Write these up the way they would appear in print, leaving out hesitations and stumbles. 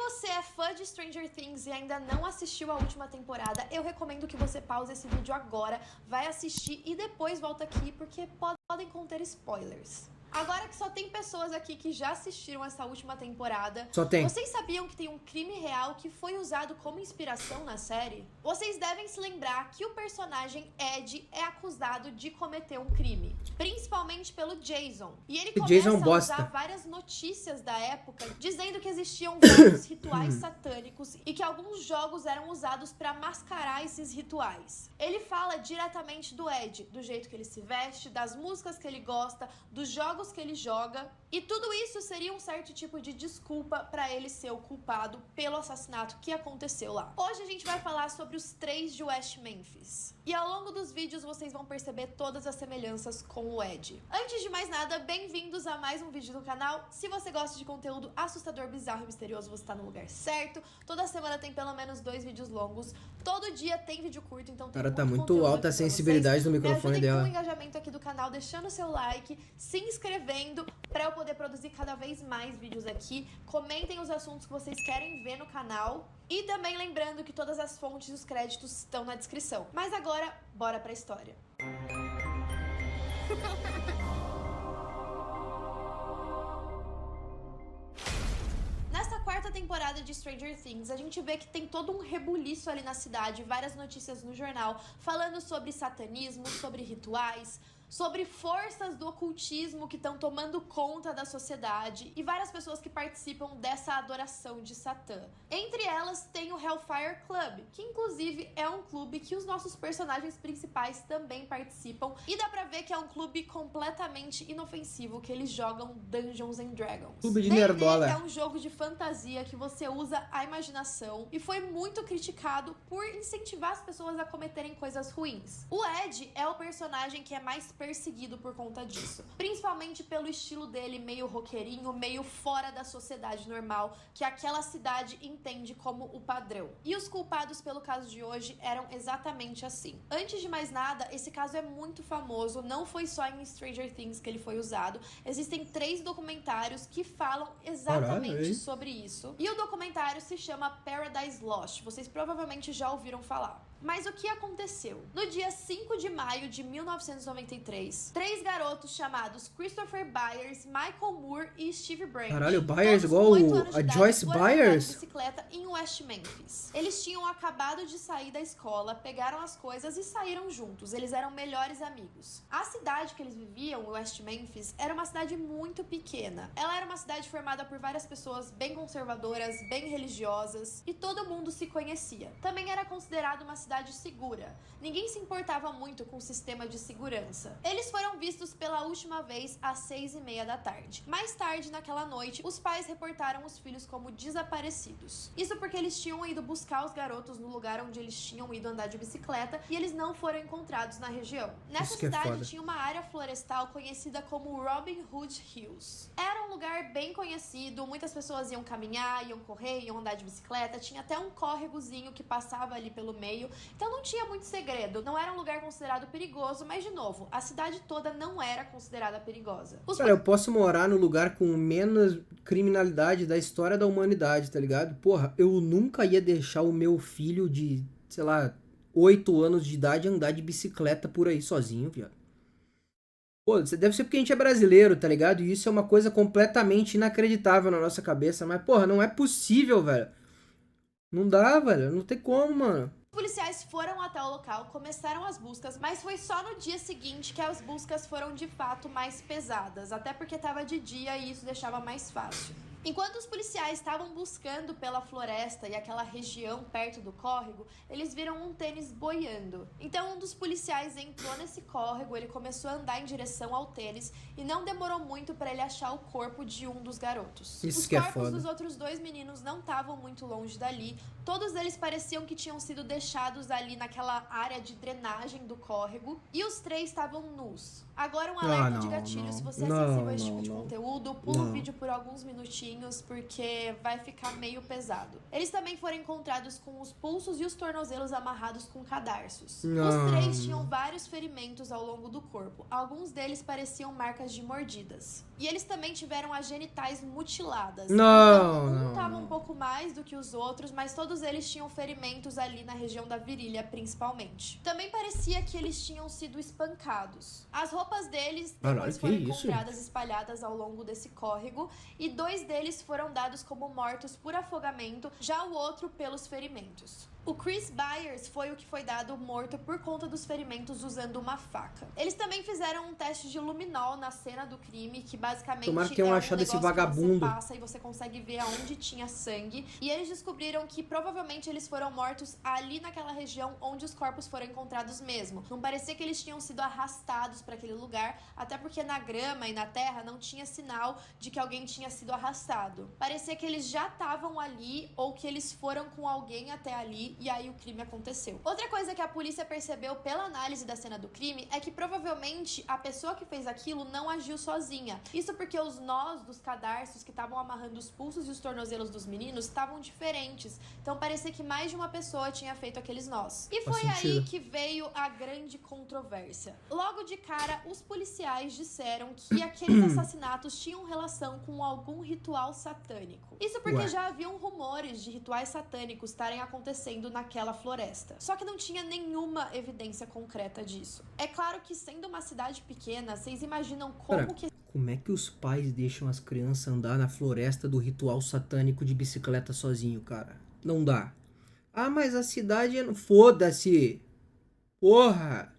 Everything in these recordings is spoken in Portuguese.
você é fã de Stranger Things e ainda não assistiu a última temporada, eu recomendo que você pause esse vídeo agora, vai assistir e depois volta aqui, porque podem conter spoilers. Agora que só tem pessoas aqui que já assistiram essa última temporada, Só tem. vocês sabiam que tem um crime real que foi usado como inspiração na série? Vocês devem se lembrar que o personagem Ed é acusado de cometer um crime, principalmente pelo Jason. E ele começa a usar várias notícias da época, dizendo que existiam vários rituais satânicos e que alguns jogos eram usados para mascarar esses rituais. Ele fala diretamente do Ed, do jeito que ele se veste, das músicas que ele gosta, dos jogos que ele joga, e tudo isso seria um certo tipo de desculpa para ele ser o culpado pelo assassinato que aconteceu lá. Hoje a gente vai falar sobre os 3 de West Memphis, e ao longo dos vídeos vocês vão perceber todas as semelhanças com o Ed. Antes de mais nada, bem-vindos a mais um vídeo do canal. Se você gosta de conteúdo assustador, bizarro e misterioso, você tá no lugar certo. Toda semana tem pelo menos 2 vídeos longos, todo dia tem vídeo curto, então tem muito alta a sensibilidade do microfone dela. Com o engajamento aqui do canal, deixando seu like, se inscrevendo para eu poder produzir cada vez mais vídeos aqui. Comentem os assuntos que vocês querem ver no canal. E também lembrando que todas as fontes e os créditos estão na descrição. Mas agora, bora pra história. Nessa quarta temporada de Stranger Things, a gente vê que tem todo um rebuliço ali na cidade, várias notícias no jornal, falando sobre satanismo, sobre rituais, sobre forças do ocultismo que estão tomando conta da sociedade e várias pessoas que participam dessa adoração de Satã. Entre elas tem o Hellfire Club, que inclusive é um clube que os nossos personagens principais também participam, e dá pra ver que é um clube completamente inofensivo, que eles jogam Dungeons and Dragons. Clube de nerdola. É um jogo de fantasia que você usa a imaginação e foi muito criticado por incentivar as pessoas a cometerem coisas ruins. O Ed é o personagem que é mais perseguido por conta disso, principalmente pelo estilo dele meio roqueirinho, meio fora da sociedade normal, que aquela cidade entende como o padrão. E os culpados pelo caso de hoje eram exatamente assim. Antes de mais nada, esse caso é muito famoso, não foi só em Stranger Things que ele foi usado, existem 3 documentários que falam exatamente sobre isso, e o documentário se chama Paradise Lost, vocês provavelmente já ouviram falar. Mas o que aconteceu? No dia 5 de maio de 1993, 3 garotos chamados Christopher Byers, Michael Moore e Steve Branch, caralho, Byers igual a Joyce Byers, de bicicleta em West Memphis. Eles tinham acabado de sair da escola, pegaram as coisas e saíram juntos. Eles eram melhores amigos. A cidade que eles viviam, West Memphis, era uma cidade muito pequena. Ela era uma cidade formada por várias pessoas bem conservadoras, bem religiosas, e todo mundo se conhecia. Também era considerado uma cidade segura. Ninguém se importava muito com o sistema de segurança. Eles foram vistos pela última vez às 6h30 da tarde. Mais tarde, naquela noite, os pais reportaram os filhos como desaparecidos. Isso porque eles tinham ido buscar os garotos no lugar onde eles tinham ido andar de bicicleta e eles não foram encontrados na região. Nessa cidade tinha uma área florestal conhecida como Robin Hood Hills. Era um lugar bem conhecido, muitas pessoas iam caminhar, iam correr, iam andar de bicicleta, tinha até um córregozinho que passava ali pelo meio. Então não tinha muito segredo, não era um lugar considerado perigoso, mas de novo, a cidade toda não era considerada perigosa. Cara, eu posso morar no lugar com menos criminalidade da história da humanidade, tá ligado? Porra, eu nunca ia deixar o meu filho de, sei lá, 8 anos de idade andar de bicicleta por aí sozinho, viado. Pô, deve ser porque a gente é brasileiro, tá ligado? E isso é uma coisa completamente inacreditável na nossa cabeça, mas porra, não é possível, velho. Não dá, velho, não tem como, mano. Os policiais foram até o local, começaram as buscas, mas foi só no dia seguinte que as buscas foram de fato mais pesadas, até porque estava de dia e isso deixava mais fácil. Enquanto os policiais estavam buscando pela floresta e aquela região perto do córrego, eles viram um tênis boiando. Então um dos policiais entrou nesse córrego, ele começou a andar em direção ao tênis e não demorou muito para ele achar o corpo de um dos garotos. Isso os que é corpos foda. dos outros 2 meninos não estavam muito longe dali, todos eles pareciam que tinham sido deixados ali naquela área de drenagem do córrego e os 3 estavam nus. Agora um alerta de gatilho, se você é sensível a esse tipo de conteúdo, pula o vídeo por alguns minutinhos, porque vai ficar meio pesado. Eles também foram encontrados com os pulsos e os tornozelos amarrados com cadarços. Os 3 tinham vários ferimentos ao longo do corpo, alguns deles pareciam marcas de mordidas. E eles também tiveram as genitais mutiladas. Não, então, um não, tava não. um pouco mais do que os outros, mas todos eles tinham ferimentos ali na região da virilha, principalmente. Também parecia que eles tinham sido espancados. As roupas deles depois Caralho, foram que isso? encontradas espalhadas ao longo desse córrego, e 2 deles foram dados como mortos por afogamento, já o outro pelos ferimentos. O Chris Byers foi o que foi dado morto por conta dos ferimentos usando uma faca. Eles também fizeram um teste de luminol na cena do crime, que basicamente Tomara que tenham achado esse vagabundo. que você passa e você consegue ver aonde tinha sangue. E eles descobriram que provavelmente eles foram mortos ali naquela região onde os corpos foram encontrados mesmo. Não parecia que eles tinham sido arrastados para aquele lugar, até porque na grama e na terra não tinha sinal de que alguém tinha sido arrastado. Parecia que eles já estavam ali ou que eles foram com alguém até ali e aí o crime aconteceu. Outra coisa que a polícia percebeu pela análise da cena do crime é que provavelmente a pessoa que fez aquilo não agiu sozinha. Isso porque os nós dos cadarços que estavam amarrando os pulsos e os tornozelos dos meninos estavam diferentes. Então parecia que mais de uma pessoa tinha feito aqueles nós. E foi aí que veio a grande controvérsia. Logo de cara, os policiais disseram que aqueles assassinatos tinham relação com algum ritual satânico. Isso porque já haviam rumores de rituais satânicos estarem acontecendo naquela floresta. Só que não tinha nenhuma evidência concreta disso. É claro que sendo uma cidade pequena, vocês imaginam Como é que os pais deixam as crianças andar na floresta do ritual satânico de bicicleta sozinho, cara? Não dá. Ah, mas a cidade é... Foda-se! Porra!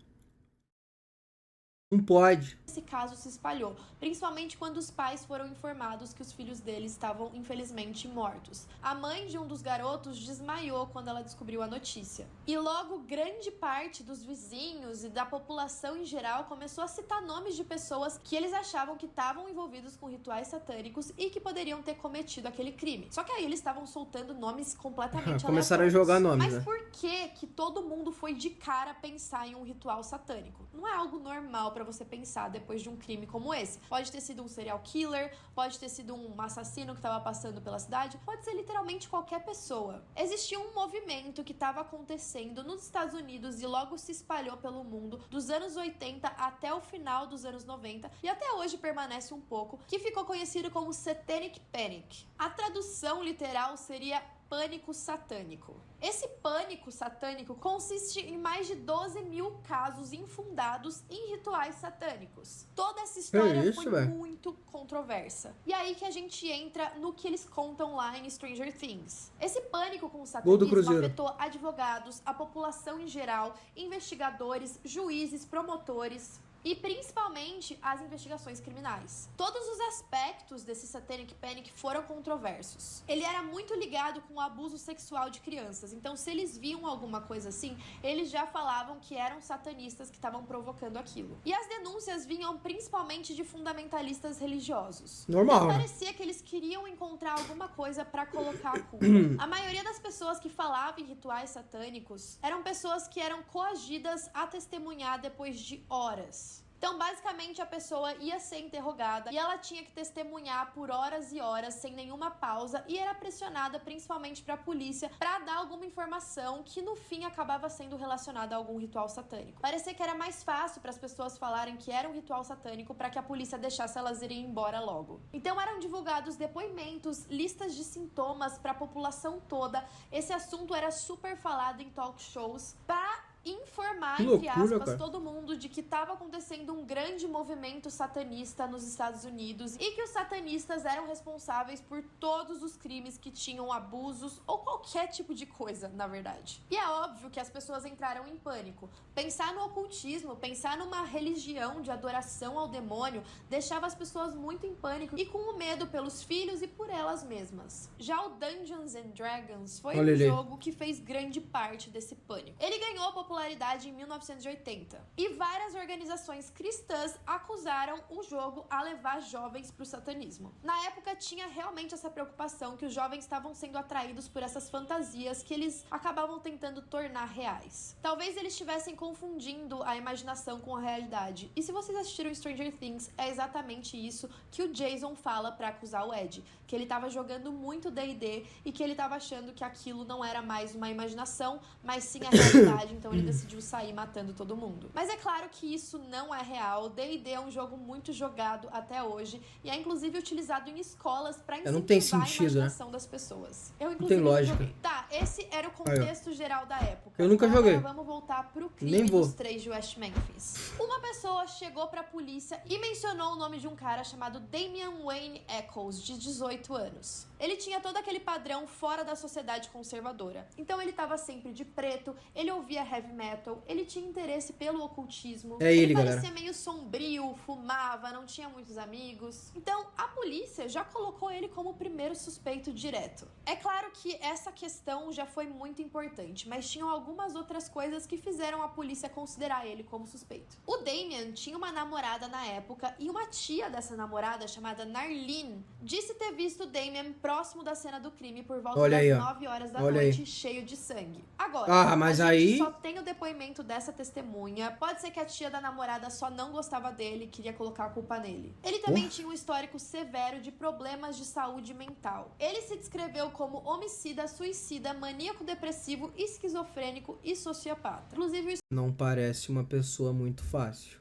Não pode. esse caso se espalhou, principalmente quando os pais foram informados que os filhos deles estavam infelizmente mortos. A mãe de um dos garotos desmaiou quando ela descobriu a notícia. E logo grande parte dos vizinhos e da população em geral começou a citar nomes de pessoas que eles achavam que estavam envolvidos com rituais satânicos e que poderiam ter cometido aquele crime. Só que aí eles estavam soltando nomes completamente Começaram a aleatórios. jogar nomes, Mas né? por que todo mundo foi de cara pensar em um ritual satânico? Não é algo normal pra você pensar depois de um crime como esse. Pode ter sido um serial killer, pode ter sido um assassino que estava passando pela cidade, pode ser literalmente qualquer pessoa. Existia um movimento que estava acontecendo nos Estados Unidos e logo se espalhou pelo mundo dos anos 80 até o final dos anos 90 e até hoje permanece um pouco, que ficou conhecido como Satanic Panic. A tradução literal seria pânico satânico. Esse pânico satânico consiste em mais de 12 mil casos infundados em rituais satânicos. Toda essa história foi muito controversa. E aí que a gente entra no que eles contam lá em Stranger Things. Esse pânico com o satanismo afetou advogados, a população em geral, investigadores, juízes, promotores e principalmente as investigações criminais. Todos os aspectos desse Satanic Panic foram controversos. Ele era muito ligado com o abuso sexual de crianças, então se eles viam alguma coisa assim, eles já falavam que eram satanistas que estavam provocando aquilo. E as denúncias vinham principalmente de fundamentalistas religiosos. Normal. Então parecia que eles queriam encontrar alguma coisa pra colocar a culpa. A maioria das pessoas que falavam em rituais satânicos eram pessoas que eram coagidas a testemunhar depois de horas. Então, basicamente, a pessoa ia ser interrogada e ela tinha que testemunhar por horas e horas, sem nenhuma pausa, e era pressionada principalmente pra polícia pra dar alguma informação que, no fim, acabava sendo relacionada a algum ritual satânico. Parecia que era mais fácil para as pessoas falarem que era um ritual satânico pra que a polícia deixasse elas irem embora logo. Então, eram divulgados depoimentos, listas de sintomas pra população toda. Esse assunto era super falado em talk shows pra informar, entre aspas, todo mundo de que estava acontecendo um grande movimento satanista nos Estados Unidos e que os satanistas eram responsáveis por todos os crimes que tinham abusos ou qualquer tipo de coisa, na verdade. E é óbvio que as pessoas entraram em pânico. Pensar no ocultismo, pensar numa religião de adoração ao demônio, deixava as pessoas muito em pânico e com o medo pelos filhos e por elas mesmas. Já o Dungeons and Dragons foi um jogo que fez grande parte desse pânico. Ele ganhou popularidade em 1980 e várias organizações cristãs acusaram o jogo a levar jovens para o satanismo. Na época tinha realmente essa preocupação que os jovens estavam sendo atraídos por essas fantasias que eles acabavam tentando tornar reais. Talvez eles estivessem confundindo a imaginação com a realidade. E se vocês assistiram Stranger Things, é exatamente isso que o Jason fala para acusar o Ed, que ele estava jogando muito D&D e que ele estava achando que aquilo não era mais uma imaginação, mas sim a realidade, então ele decidiu sair matando todo mundo. Mas é claro que isso não é real. D&D é um jogo muito jogado até hoje e é inclusive utilizado em escolas pra Não tem incentivar a sentido, imaginação das pessoas. Eu, Não inclusive, tem lógica. joguei. Tá, esse era o contexto geral da época. Eu nunca Então, joguei. agora vamos voltar pro crime Nem vou. dos 3 de West Memphis. Uma pessoa chegou pra polícia e mencionou o nome de um cara chamado Damian Wayne Eccles, de 18 anos. Ele tinha todo aquele padrão fora da sociedade conservadora. Então ele tava sempre de preto, ele ouvia heavy metal, ele tinha interesse pelo ocultismo. É ele, parecia galera. meio sombrio, fumava, não tinha muitos amigos. Então a polícia já colocou ele como o primeiro suspeito direto. É claro que essa questão já foi muito importante, mas tinham algumas outras coisas que fizeram a polícia considerar ele como suspeito. O Damian tinha uma namorada na época e uma tia dessa namorada, chamada Narlene, disse ter visto o Damian próximo da cena do crime por volta Olha das aí, ó. 9 horas da Olha noite, aí. cheio de sangue. Agora, mas a gente aí- só tem o depoimento dessa testemunha. Pode ser que a tia da namorada só não gostava dele e queria colocar a culpa nele. Ele também tinha um histórico severo de problemas de saúde mental. Ele se descreveu como homicida, suicida, maníaco depressivo, esquizofrênico e sociopata. Inclusive, Não parece uma pessoa muito fácil.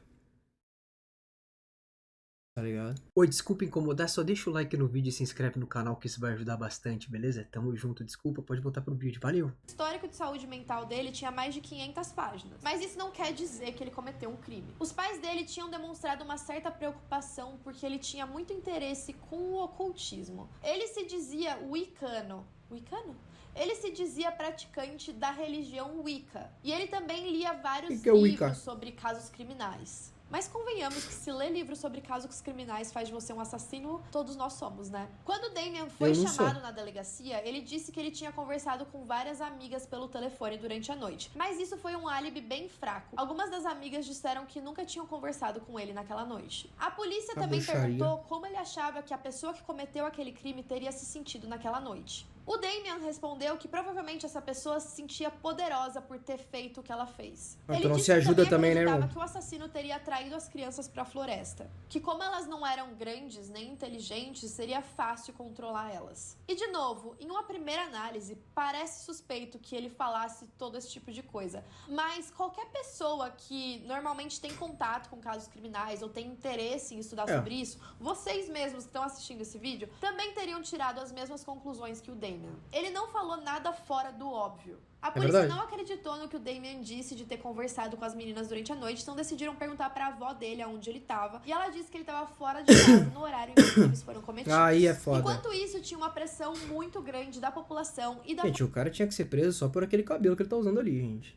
Tá ligado? Oi, desculpa incomodar, só deixa o like no vídeo e se inscreve no canal que isso vai ajudar bastante, beleza? Tamo junto, desculpa, pode voltar pro vídeo, valeu! o histórico de saúde mental dele tinha mais de 500 páginas. Mas isso não quer dizer que ele cometeu um crime. Os pais dele tinham demonstrado uma certa preocupação porque ele tinha muito interesse com o ocultismo. Ele se dizia wicano. Wicano? Ele se dizia praticante da religião Wicca. E ele também lia vários que é Wicca? livros sobre casos criminais. Mas convenhamos que se ler livros sobre casos criminais faz de você um assassino, todos nós somos, né? Quando Damian foi Eu não chamado sou. na delegacia, ele disse que ele tinha conversado com várias amigas pelo telefone durante a noite. Mas isso foi um álibi bem fraco. Algumas das amigas disseram que nunca tinham conversado com ele naquela noite. A polícia também bruxaria. perguntou como ele achava que a pessoa que cometeu aquele crime teria se sentido naquela noite. O Damian respondeu que provavelmente essa pessoa se sentia poderosa por ter feito o que ela fez. Ah, Ele tu não disse se que ajuda também, né, acreditava irmão? que o assassino teria atraído as crianças para a floresta, que como elas não eram grandes nem inteligentes, seria fácil controlar elas. E de novo, em uma primeira análise, parece suspeito que ele falasse todo esse tipo de coisa, mas qualquer pessoa que normalmente tem contato com casos criminais ou tem interesse em estudar sobre isso, vocês mesmos que estão assistindo esse vídeo, também teriam tirado as mesmas conclusões que o Damian. Ele não falou nada fora do óbvio. A polícia verdade. não acreditou no que o Damian disse de ter conversado com as meninas durante a noite, então decidiram perguntar pra avó dele aonde ele tava. E ela disse que ele tava fora de casa no horário em que os crimes foram cometidos. Aí é foda. Enquanto isso, tinha uma pressão muito grande da população e da Gente, o cara tinha que ser preso só por aquele cabelo que ele tá usando ali, gente.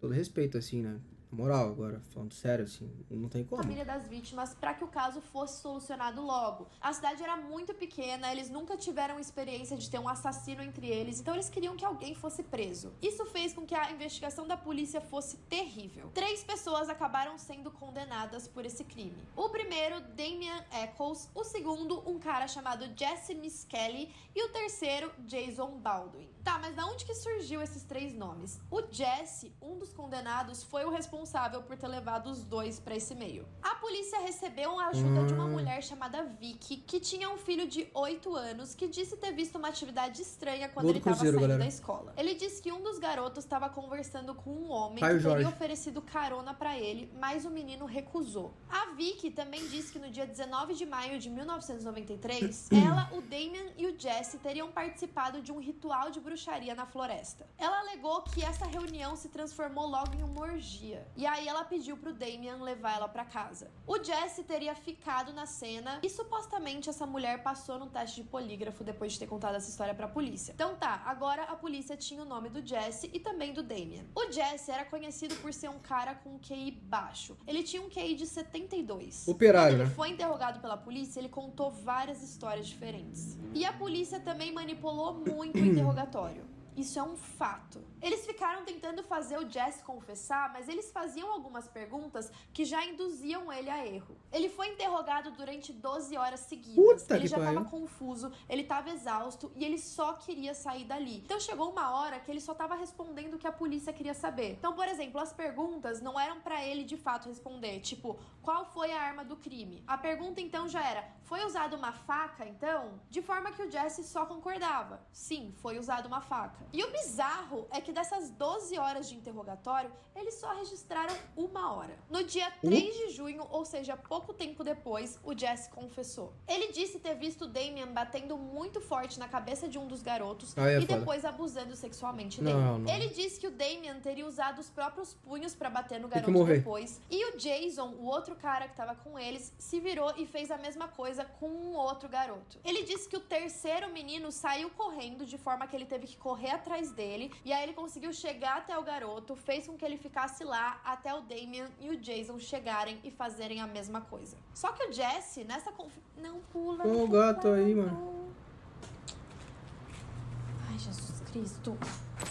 Todo respeito, assim, né? Moral, agora, falando sério, assim, não tem como. família das vítimas para que o caso fosse solucionado logo. A cidade era muito pequena, eles nunca tiveram experiência de ter um assassino entre eles, então eles queriam que alguém fosse preso. Isso fez com que a investigação da polícia fosse terrível. 3 pessoas acabaram sendo condenadas por esse crime. O primeiro, Damian Eccles, o segundo, um cara chamado Jesse Miskelly e o terceiro, Jason Baldwin. Tá, mas de onde que surgiu esses 3 nomes? O Jesse, um dos condenados, foi o responsável por ter levado os 2 para esse meio. A polícia recebeu a ajuda de uma mulher chamada Vicky, que tinha um filho de 8 anos, que disse ter visto uma atividade estranha quando Gol do ele estava Cruzeiro, saindo galera. da escola. Ele disse que um dos garotos estava conversando com um homem Caio que teria Jorge. oferecido carona para ele, mas o menino recusou. A Vicky também disse que no dia 19 de maio de 1993, ela, o Damian e o Jesse teriam participado de um ritual de bruxaria na floresta. Ela alegou que essa reunião se transformou logo em uma orgia. E aí ela pediu pro Damian levar ela pra casa. O Jesse teria ficado na cena e supostamente essa mulher passou no teste de polígrafo depois de ter contado essa história pra polícia. Então tá, agora a polícia tinha o nome do Jesse e também do Damian. O Jesse era conhecido por ser um cara com um QI baixo. Ele tinha um QI de 72. Operário, Quando ele né? foi interrogado pela polícia, ele contou várias histórias diferentes. E a polícia também manipulou muito o interrogatório. Isso é um fato. Eles ficaram tentando fazer o Jesse confessar, mas eles faziam algumas perguntas que já induziam ele a erro. Ele foi interrogado durante 12 horas seguidas. Puta Ele que já pariu. estava confuso, ele estava exausto e ele só queria sair dali. Então chegou uma hora que ele só estava respondendo o que a polícia queria saber. Então, por exemplo, as perguntas não eram pra ele de fato responder, tipo, qual foi a arma do crime? A pergunta então já era, foi usada uma faca então? De forma que o Jesse só concordava. Sim, foi usada uma faca. faca. E o bizarro é que dessas 12 horas de interrogatório, eles só registraram 1 hora. No dia 3 de junho, ou seja, pouco tempo depois, o Jesse confessou. Ele disse ter visto Damian batendo muito forte na cabeça de um dos garotos e depois abusando sexualmente dele. Ele disse que o Damian teria usado os próprios punhos pra bater no garoto depois. E o Jason, o outro cara que tava com eles, se virou e fez a mesma coisa com um outro garoto. Ele disse que o terceiro menino saiu correndo de forma que ele teve que correr atrás dele, e aí ele conseguiu chegar até o garoto, fez com que ele ficasse lá até o Damian e o Jason chegarem e fazerem a mesma coisa. Só que o Jesse, nessa não pula. Olha o gato aí, mano. Ai, Jesus Cristo.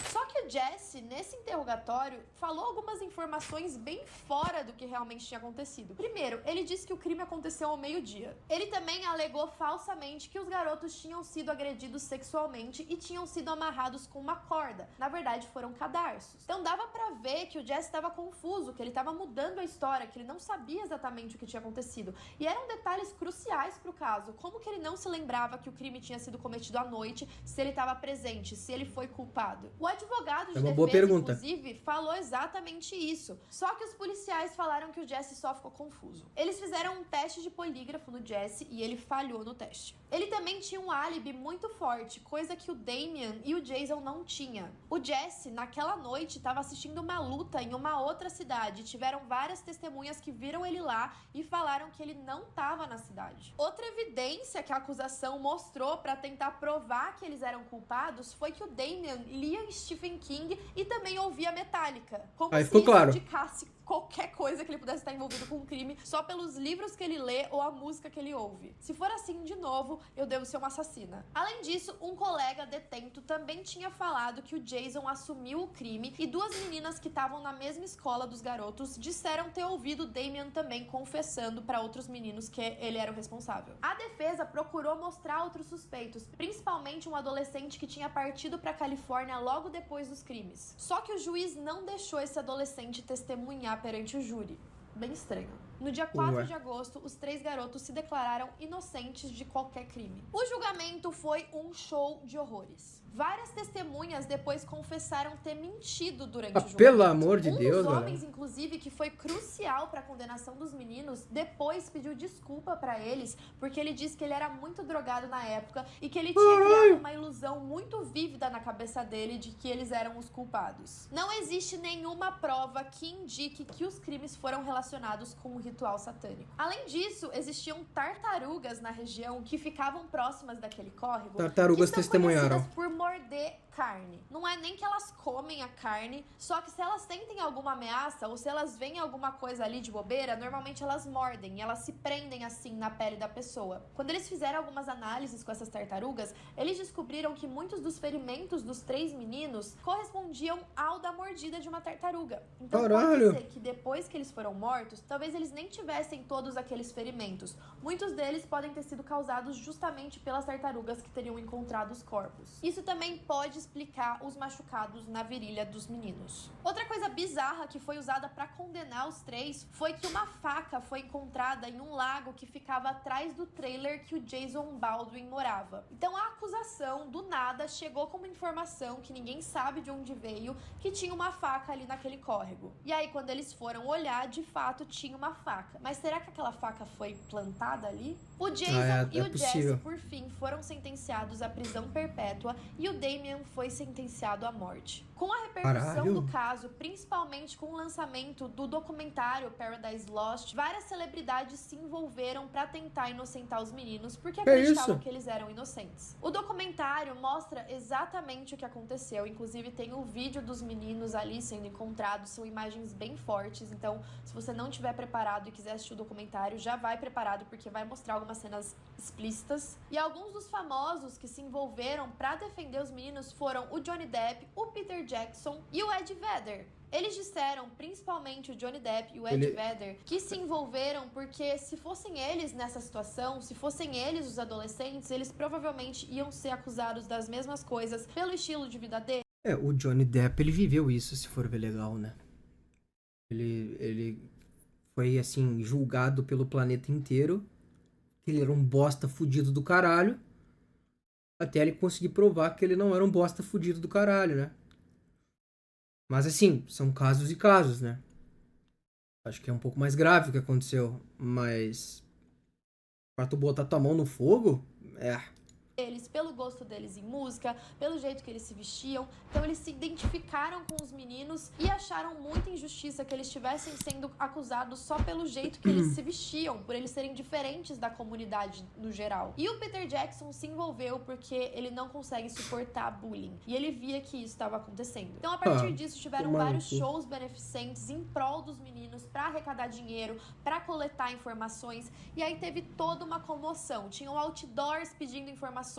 Só que o Jesse, nesse interrogatório, falou algumas informações bem fora do que realmente tinha acontecido. Primeiro, ele disse que o crime aconteceu ao meio-dia. Ele também alegou falsamente que os garotos tinham sido agredidos sexualmente e tinham sido amarrados com uma corda. Na verdade, foram cadarços. Então dava pra ver que o Jesse estava confuso, que ele estava mudando a história, que ele não sabia exatamente o que tinha acontecido. E eram detalhes cruciais pro caso. Como que ele não se lembrava que o crime tinha sido cometido à noite, se ele estava presente, se ele foi culpado? O advogado de defesa, inclusive, falou exatamente isso. Só que os policiais falaram que o Jesse só ficou confuso. Eles fizeram um teste de polígrafo no Jesse e ele falhou no teste. Ele também tinha um álibi muito forte, coisa que o Damian e o Jason não tinham. O Jesse, naquela noite, estava assistindo uma luta em uma outra cidade. Tiveram várias testemunhas que viram ele lá e falaram que ele não estava na cidade. Outra evidência que a acusação mostrou para tentar provar que eles eram culpados foi que o Damian lia Stephen King e também ouvia Metallica. Como se isso indicasse qualquer coisa que ele pudesse estar envolvido com um crime só pelos livros que ele lê ou a música que ele ouve. Se for assim, de novo, eu devo ser uma assassina. Além disso, um colega detento também tinha falado que o Jason assumiu o crime e duas meninas que estavam na mesma escola dos garotos disseram ter ouvido Damian também confessando para outros meninos que ele era o responsável. A defesa procurou mostrar outros suspeitos, principalmente um adolescente que tinha partido para Califórnia logo depois dos crimes. Só que o juiz não deixou esse adolescente testemunhar perante o júri. Bem estranho. No dia 4 de agosto, os 3 garotos se declararam inocentes de qualquer crime. O julgamento foi um show de horrores. Várias testemunhas depois confessaram ter mentido durante o julgamento. Pelo amor de Deus, dos homens, inclusive, que foi crucial para a condenação dos meninos, depois pediu desculpa para eles, porque ele disse que ele era muito drogado na época e que ele tinha criado uma ilusão muito vívida na cabeça dele de que eles eram os culpados. Não existe nenhuma prova que indique que os crimes foram relacionados com o ritual satânico. Além disso, existiam tartarugas na região que ficavam próximas daquele córrego. Tartarugas testemunharam. Por morder carne. Não é nem que elas comem a carne, só que se elas sentem alguma ameaça ou se elas veem alguma coisa ali de bobeira, normalmente elas mordem e elas se prendem assim na pele da pessoa. Quando eles fizeram algumas análises com essas tartarugas, eles descobriram que muitos dos ferimentos dos 3 meninos correspondiam ao da mordida de uma tartaruga. Então pode ser que depois que eles foram mortos, talvez eles nem tivessem todos aqueles ferimentos. Muitos deles podem ter sido causados justamente pelas tartarugas que teriam encontrado os corpos. Isso também pode explicar os machucados na virilha dos meninos. Outra coisa bizarra que foi usada para condenar os 3 foi que uma faca foi encontrada em um lago que ficava atrás do trailer que o Jason Baldwin morava. Então a acusação, do nada, chegou com uma informação que ninguém sabe de onde veio, que tinha uma faca ali naquele córrego. E aí, quando eles foram olhar, de fato tinha uma faca. Mas será que aquela faca foi plantada ali? O Jason e o Jesse, por fim, foram sentenciados à prisão perpétua e o Damian foi sentenciado à morte. Com a repercussão do caso, principalmente com o lançamento do documentário Paradise Lost, várias celebridades se envolveram para tentar inocentar os meninos porque acreditavam que eles eram inocentes. O documentário mostra exatamente o que aconteceu, inclusive tem o vídeo dos meninos ali sendo encontrados, são imagens bem fortes, então se você não estiver preparado e quiser assistir o documentário, já vai preparado porque vai mostrar algumas cenas explícitas. E alguns dos famosos que se envolveram para defender os meninos foram o Johnny Depp, o Peter Jackson e o Ed Vedder. Eles disseram, principalmente o Johnny Depp e o Ed Vedder, que se envolveram porque se fossem eles nessa situação, se fossem eles os adolescentes, eles provavelmente iam ser acusados das mesmas coisas pelo estilo de vida dele. O Johnny Depp, ele viveu isso, se for ver legal, né? Ele foi, assim, julgado pelo planeta inteiro. Ele era um bosta fudido do caralho. Até ele conseguir provar que ele não era um bosta fudido do caralho, né? Mas assim, são casos e casos, né? Acho que é um pouco mais grave o que aconteceu, mas pra tu botar tua mão no fogo, Eles, pelo gosto deles em música, pelo jeito que eles se vestiam. Então eles se identificaram com os meninos e acharam muita injustiça que eles estivessem sendo acusados só pelo jeito que eles se vestiam, por eles serem diferentes da comunidade no geral. E o Peter Jackson se envolveu porque ele não consegue suportar bullying. E ele via que isso estava acontecendo. Então a partir disso tiveram vários shows beneficentes em prol dos meninos para arrecadar dinheiro, para coletar informações. E aí teve toda uma comoção. Tinham outdoors pedindo informações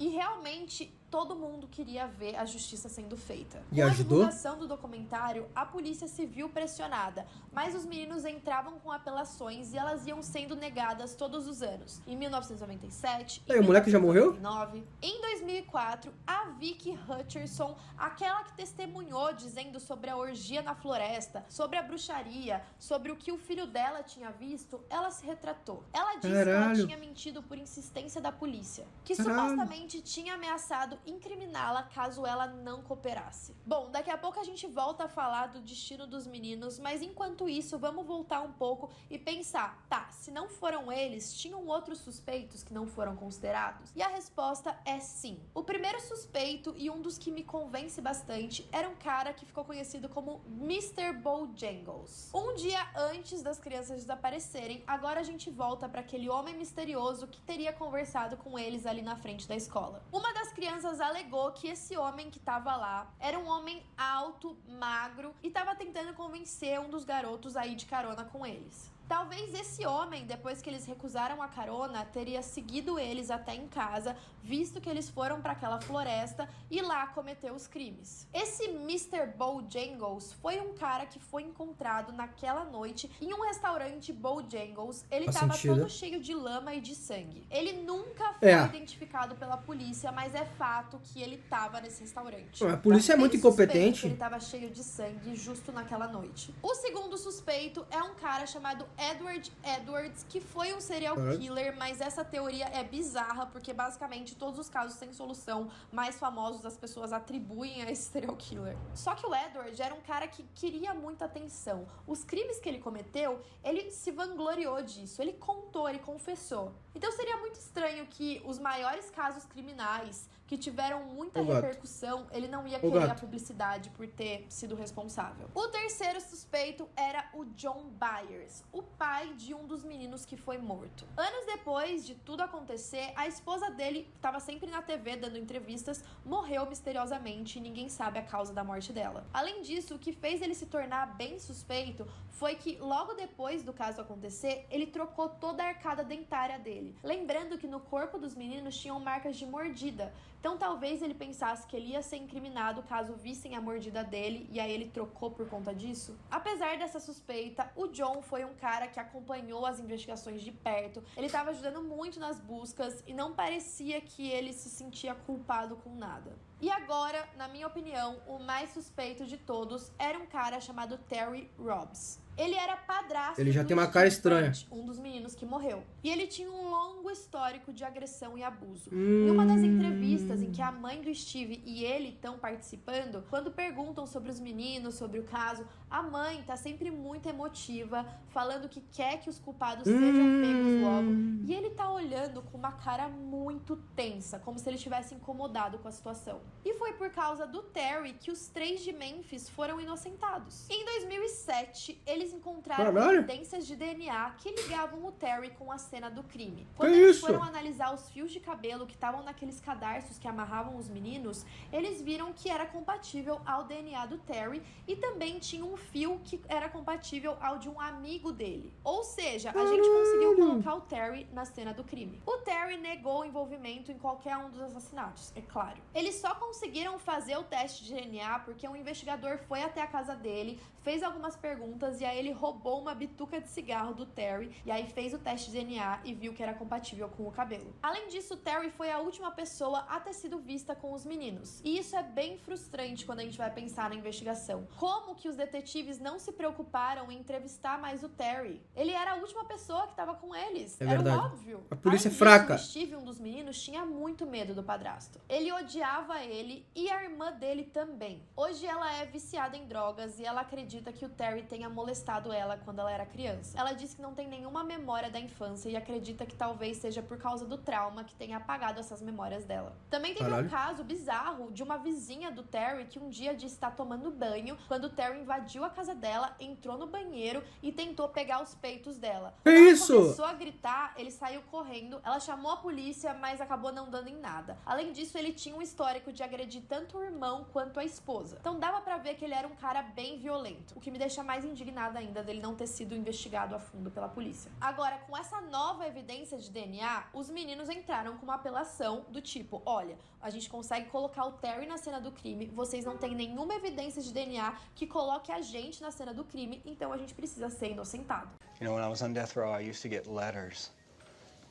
e realmente todo mundo queria ver a justiça sendo feita. E Com a ajudou? divulgação do documentário, a polícia se viu pressionada, mas os meninos entravam com apelações e elas iam sendo negadas todos os anos. Em 1997, em o moleque já morreu? 1999, em 2004, a Vicky Hutcherson, aquela que testemunhou dizendo sobre a orgia na floresta, sobre a bruxaria, sobre o que o filho dela tinha visto, ela se retratou. Ela disse que ela tinha mentido por insistência da polícia, que supostamente tinha ameaçado incriminá-la caso ela não cooperasse. Bom, daqui a pouco a gente volta a falar do destino dos meninos, mas enquanto isso, vamos voltar um pouco e pensar, tá, se não foram eles, tinham outros suspeitos que não foram considerados? E a resposta é sim. O primeiro suspeito, e um dos que me convence bastante, era um cara que ficou conhecido como Mr. Bojangles. Um dia antes das crianças desaparecerem, agora a gente volta para aquele homem misterioso que teria conversado com eles ali na frente da escola. Uma das crianças alegou que esse homem que estava lá era um homem alto, magro e estava tentando convencer um dos garotos a ir de carona com eles. Talvez esse homem, depois que eles recusaram a carona, teria seguido eles até em casa, visto que eles foram para aquela floresta e lá cometeu os crimes. Esse Mr. Bojangles foi um cara que foi encontrado naquela noite em um restaurante Bojangles. Ele estava todo cheio de lama e de sangue. Ele nunca foi identificado pela polícia, mas é fato que ele estava nesse restaurante. A polícia é muito incompetente. Ele estava cheio de sangue justo naquela noite. O segundo suspeito é um cara chamado Edward Edwards, que foi um serial killer, mas essa teoria é bizarra, porque basicamente todos os casos sem solução mais famosos as pessoas atribuem a esse serial killer. Só que o Edward era um cara que queria muita atenção. Os crimes que ele cometeu, ele se vangloriou disso, ele contou, ele confessou. Então seria muito estranho que os maiores casos criminais que tiveram muita repercussão, ele não ia querer a publicidade por ter sido responsável. O terceiro suspeito era o John Byers, o pai de um dos meninos que foi morto. Anos depois de tudo acontecer, a esposa dele, que estava sempre na TV dando entrevistas, morreu misteriosamente e ninguém sabe a causa da morte dela. Além disso, o que fez ele se tornar bem suspeito foi que logo depois do caso acontecer, ele trocou toda a arcada dentária dele. Lembrando que no corpo dos meninos tinham marcas de mordida. Então talvez ele pensasse que ele ia ser incriminado caso vissem a mordida dele e aí ele trocou por conta disso. Apesar dessa suspeita, o John foi um cara que acompanhou as investigações de perto. Ele estava ajudando muito nas buscas e não parecia que ele se sentia culpado com nada. E agora, na minha opinião, o mais suspeito de todos era um cara chamado Terry Robbs. Ele era padrasto. Ele já tem uma cara estranha. Um dos meninos que morreu. E ele tinha um longo histórico de agressão e abuso. Em uma das entrevistas em que a mãe do Steve e ele estão participando, quando perguntam sobre os meninos, sobre o caso, a mãe tá sempre muito emotiva, falando que quer que os culpados sejam pegos logo. E ele tá olhando com uma cara muito tensa, como se ele estivesse incomodado com a situação. E foi por causa do Terry que os 3 de Memphis foram inocentados. Em 2007, eles encontraram evidências de DNA que ligavam o Terry com a cena do crime. Quando eles foram analisar os fios de cabelo que estavam naqueles cadarços que amarravam os meninos, eles viram que era compatível ao DNA do Terry e também tinha um fio que era compatível ao de um amigo dele. Ou seja, a gente conseguiu colocar o Terry na cena do crime. O Terry negou o envolvimento em qualquer um dos assassinatos, é claro. Eles só conseguiram fazer o teste de DNA porque um investigador foi até a casa dele, fez algumas perguntas e aí ele roubou uma bituca de cigarro do Terry e aí fez o teste de DNA e viu que era compatível com o cabelo. Além disso, Terry foi a última pessoa a ter sido vista com os meninos. E isso é bem frustrante quando a gente vai pensar na investigação. Como que os detetives não se preocuparam em entrevistar mais o Terry? Ele era a última pessoa que estava com eles. É era verdade. óbvio. A polícia é Além fraca. disso, o Steve, um dos meninos, tinha muito medo do padrasto. Ele odiava ele e a irmã dele também. Hoje ela é viciada em drogas e ela acredita que o Terry tenha molestado ela quando ela era criança. Ela diz que não tem nenhuma memória da infância e acredita que talvez seja por causa do trauma que tenha apagado essas memórias dela. Também teve um caso bizarro de uma vizinha do Terry que um dia disse estar tomando banho quando o Terry invadiu a casa dela, entrou no banheiro e tentou pegar os peitos dela. Que Quando isso? ela começou a gritar, ele saiu correndo, ela chamou a polícia, mas acabou não dando em nada. Além disso, ele tinha um histórico de agredir tanto o irmão quanto a esposa. Então dava pra ver que ele era um cara bem violento, o que me deixa mais indignada ainda dele não ter sido investigado a fundo pela polícia. Agora, com essa nova evidência de DNA, os meninos entraram com uma apelação do tipo, olha, a gente consegue colocar o Terry na cena do crime, vocês não têm nenhuma evidência de DNA que coloque a gente na cena do crime, então a gente precisa ser inocentado. You know, when I was on death row, I used to get letters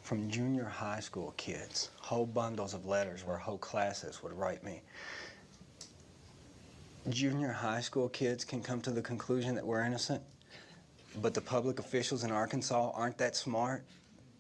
from junior high school kids, whole bundles of letters where whole classes would write me. Junior high school kids can come to the conclusion that we're innocent, but the public officials in Arkansas aren't that smart.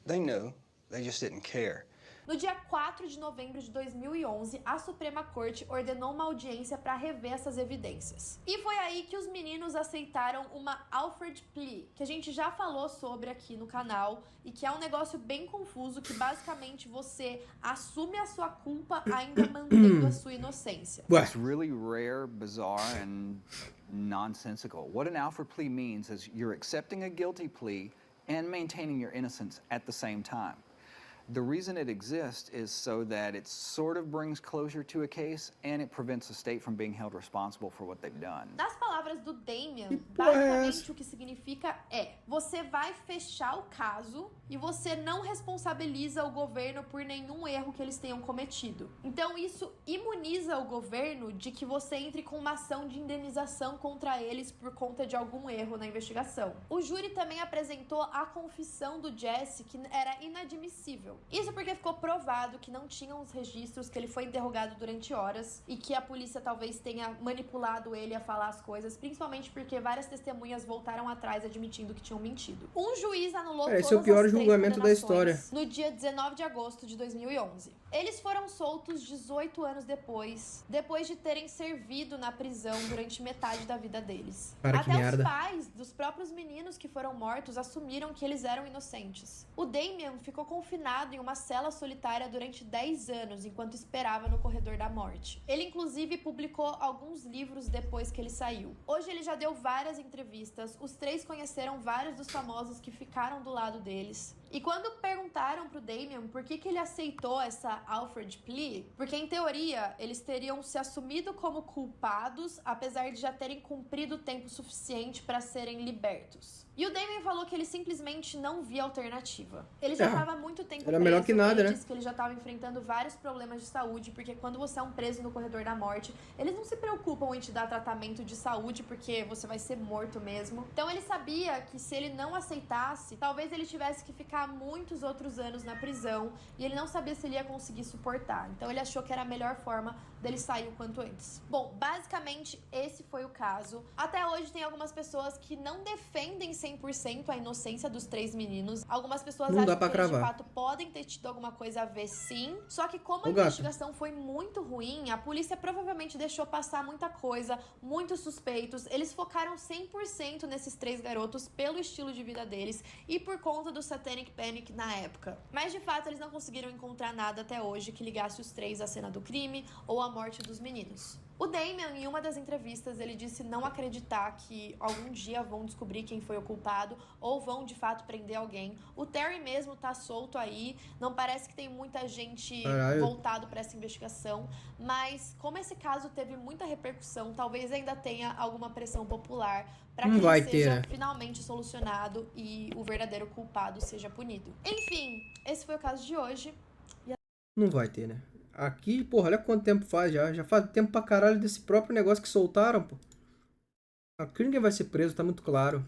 They knew, they just didn't care. No dia 4 de novembro de 2011, a Suprema Corte ordenou uma audiência para rever essas evidências. E foi aí que os meninos aceitaram uma Alfred Plea, que a gente já falou sobre aqui no canal, e que é um negócio bem confuso, que basicamente você assume a sua culpa ainda mantendo a sua inocência. It's really rare, bizarre, and nonsensical. What an Alfred plea means is you're accepting a guilty plea and maintaining your innocence at the same time. The reason it exists is so that it sort of brings closure to a case and it prevents the state from being held responsible for what they've done. Nas palavras do Damian, porra é basicamente essa? o que significa é: você vai fechar o caso e você não responsabiliza o governo por nenhum erro que eles tenham cometido. Então isso imuniza o governo de que você entre com uma ação de indenização contra eles por conta de algum erro na investigação. O júri também apresentou a confissão do Jesse, que era inadmissível. Isso porque ficou provado que não tinham os registros, que ele foi interrogado durante horas e que a polícia talvez tenha manipulado ele a falar as coisas, principalmente porque várias testemunhas voltaram atrás admitindo que tinham mentido. Um juiz anulou Esse é o todas pior as três julgamento da condenações história. no dia 19 de agosto de 2011. Eles foram soltos 18 anos depois de terem servido na prisão durante metade da vida deles. Cara, que Até merda. os pais dos próprios meninos que foram mortos assumiram que eles eram inocentes. O Damian ficou confinado em uma cela solitária durante 10 anos, enquanto esperava no corredor da morte. Ele, inclusive, publicou alguns livros depois que ele saiu. Hoje ele já deu várias entrevistas, os três conheceram vários dos famosos que ficaram do lado deles. E quando perguntaram pro Damian por que ele aceitou essa Alfred Plea, porque em teoria eles teriam se assumido como culpados, apesar de já terem cumprido o tempo suficiente para serem libertos. E o Damian falou que ele simplesmente não via alternativa. Ele já estava há muito tempo Era preso, melhor que nada, ele né? disse que ele já estava enfrentando vários problemas de saúde, porque quando você é um preso no corredor da morte, eles não se preocupam em te dar tratamento de saúde, porque você vai ser morto mesmo. Então ele sabia que se ele não aceitasse, talvez ele tivesse que ficar muitos outros anos na prisão, e ele não sabia se ele ia conseguir suportar. Então ele achou que era a melhor forma dele sair o quanto antes. Bom, basicamente esse foi o caso. Até hoje tem algumas pessoas que não defendem 100% a inocência dos três meninos. Algumas pessoas Não dá acham pra que eles de cravar. fato podem ter tido alguma coisa a ver, sim. Só que como a Ô, gato. investigação foi muito ruim, a polícia provavelmente deixou passar muita coisa, muitos suspeitos. Eles focaram 100% nesses três garotos pelo estilo de vida deles e por conta do Satanic Panic na época. Mas de fato eles não conseguiram encontrar nada até hoje que ligasse os três à cena do crime ou à morte dos meninos. O Damian, em uma das entrevistas, ele disse não acreditar que algum dia vão descobrir quem foi o culpado ou vão, de fato, prender alguém. O Terry mesmo tá solto aí, não parece que tem muita gente voltado para essa investigação, mas como esse caso teve muita repercussão, talvez ainda tenha alguma pressão popular para que Não vai ele ter, seja né? finalmente solucionado e o verdadeiro culpado seja punido. Enfim, esse foi o caso de hoje. Não vai ter, né? Aqui, porra, olha quanto tempo faz já. Já faz tempo pra caralho desse próprio negócio que soltaram, pô. Aqui ninguém vai ser preso, tá muito claro.